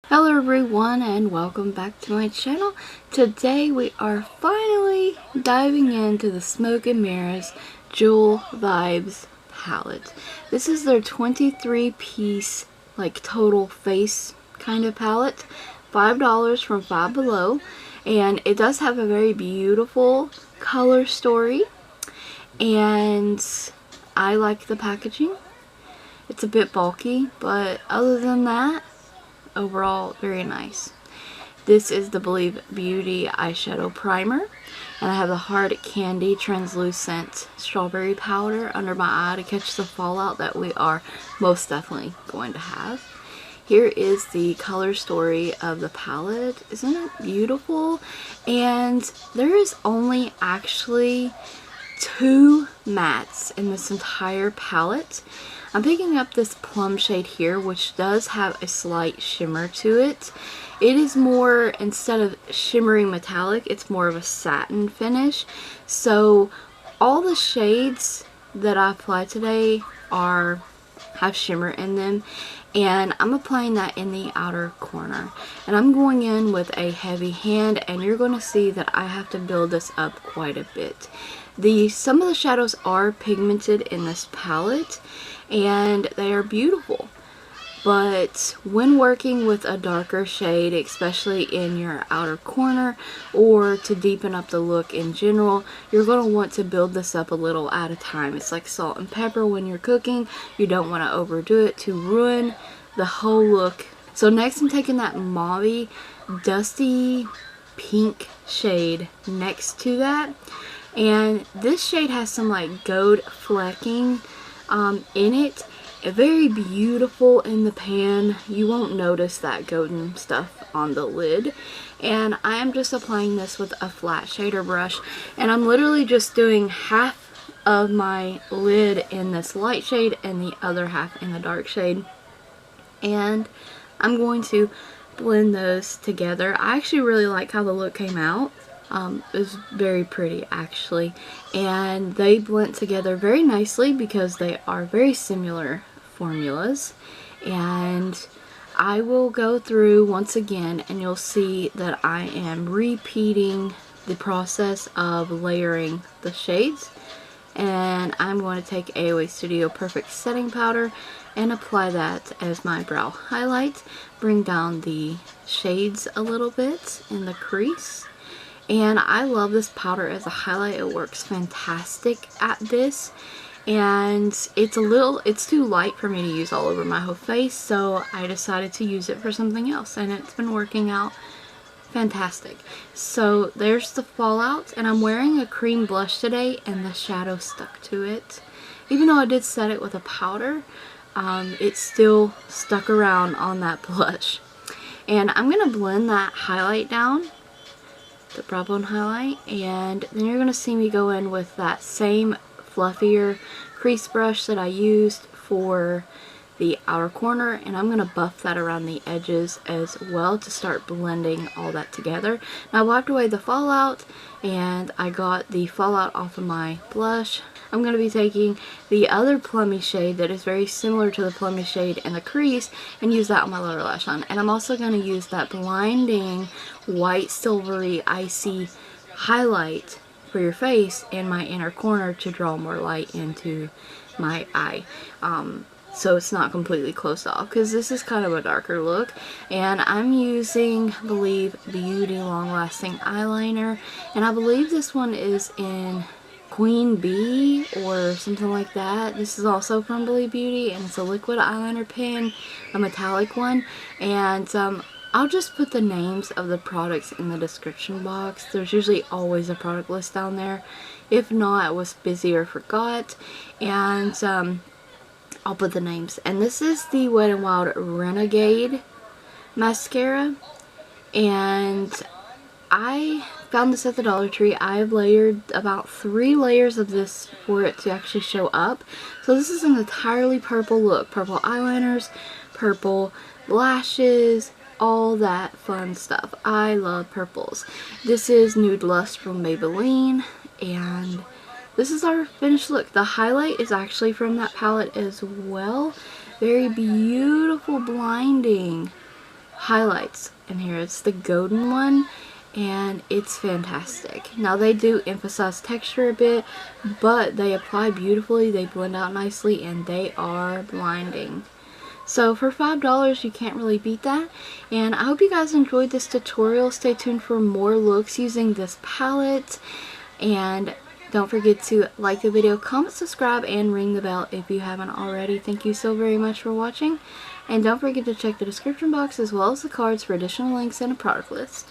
Hello everyone and welcome back to my channel. Today we are finally diving into the Smoke and Mirrors Jewel Vibes palette. This is their 23-piece like total face kind of palette. $5 from Five Below, and it does have a very beautiful color story, and I like the packaging. It's a bit bulky, but other than that, overall very nice. This is the Believe Beauty Eyeshadow Primer, and I have the Hard Candy Translucent Strawberry Powder under my eye to catch the fallout that we are most definitely going to have. Here is the color story of the palette. Isn't it beautiful? And there is only actually 2 mattes in this entire palette. I'm picking up this plum shade here, which does have a slight shimmer to it. It is more, instead of shimmering metallic, it's more of a satin finish. So all the shades that I applied today have shimmer in them, and I'm applying that in the outer corner. And I'm going in with a heavy hand, and you're going to see that I have to build this up quite a bit. Some of the shadows are pigmented in this palette, and they are beautiful, but when working with a darker shade, especially in your outer corner or to deepen up the look in general, you're going to want to build this up a little at a time. It's like salt and pepper when you're cooking. You don't want to overdo it to ruin the whole look. So next I'm taking that mauve dusty pink shade next to that, and this shade has some like gold flecking in it. Very beautiful in the pan. You won't notice that golden stuff on the lid. And I am just applying this with a flat shader brush, and I'm literally just doing half of my lid in this light shade and the other half in the dark shade, and I'm going to blend those together. I actually really like how the look came out. It was very pretty actually, and they blend together very nicely because they are very similar formulas. And I will go through once again, and you'll see that I am repeating the process of layering the shades. And I'm going to take AOA Studio Perfect Setting Powder and apply that as my brow highlight. Bring down the shades a little bit in the crease. And I love this powder as a highlight. It works fantastic at this, and it's too light for me to use all over my whole face, so I decided to use it for something else, and it's been working out fantastic. So there's the fallout, and I'm wearing a cream blush today, and the shadow stuck to it. Even though I did set it with a powder, it still stuck around on that blush. And I'm going to blend that highlight down, the brow bone highlight, and then you're going to see me go in with that same fluffier crease brush that I used for the outer corner, and I'm going to buff that around the edges as well to start blending all that together. Now I wiped away the fallout, and I got the fallout off of my blush. I'm going to be taking the other plummy shade that is very similar to the plummy shade in the crease and use that on my lower lash line. And I'm also going to use that blinding white silvery icy highlight for your face in my inner corner to draw more light into my eye. So it's not completely closed off, because this is kind of a darker look. And I'm using Believe Beauty Long Lasting Eyeliner, and I believe this one is in Queen Bee or something like that. This is also from Believe Beauty, and it's a liquid eyeliner pen, a metallic one. And I'll just put the names of the products in the description box. There's usually always a product list down there. If not, I was busy or forgot. And I'll put the names. And this is the WetnWild Renegade mascara, and I found this at the Dollar Tree. I've layered about 3 layers of this for it to actually show up. So this is an entirely purple look. Purple eyeliners, purple lashes, all that fun stuff. I love purples. This is Nude Lust from Maybelline, and this is our finished look. The highlight is actually from that palette as well. Very beautiful blinding highlights in here. It's the golden one, and it's fantastic. Now they do emphasize texture a bit, but they apply beautifully, they blend out nicely, and they are blinding. So for $5, you can't really beat that. And I hope you guys enjoyed this tutorial. Stay tuned for more looks using this palette. And don't forget to like the video, comment, subscribe, and ring the bell if you haven't already. Thank you so very much for watching. And don't forget to check the description box as well as the cards for additional links and a product list.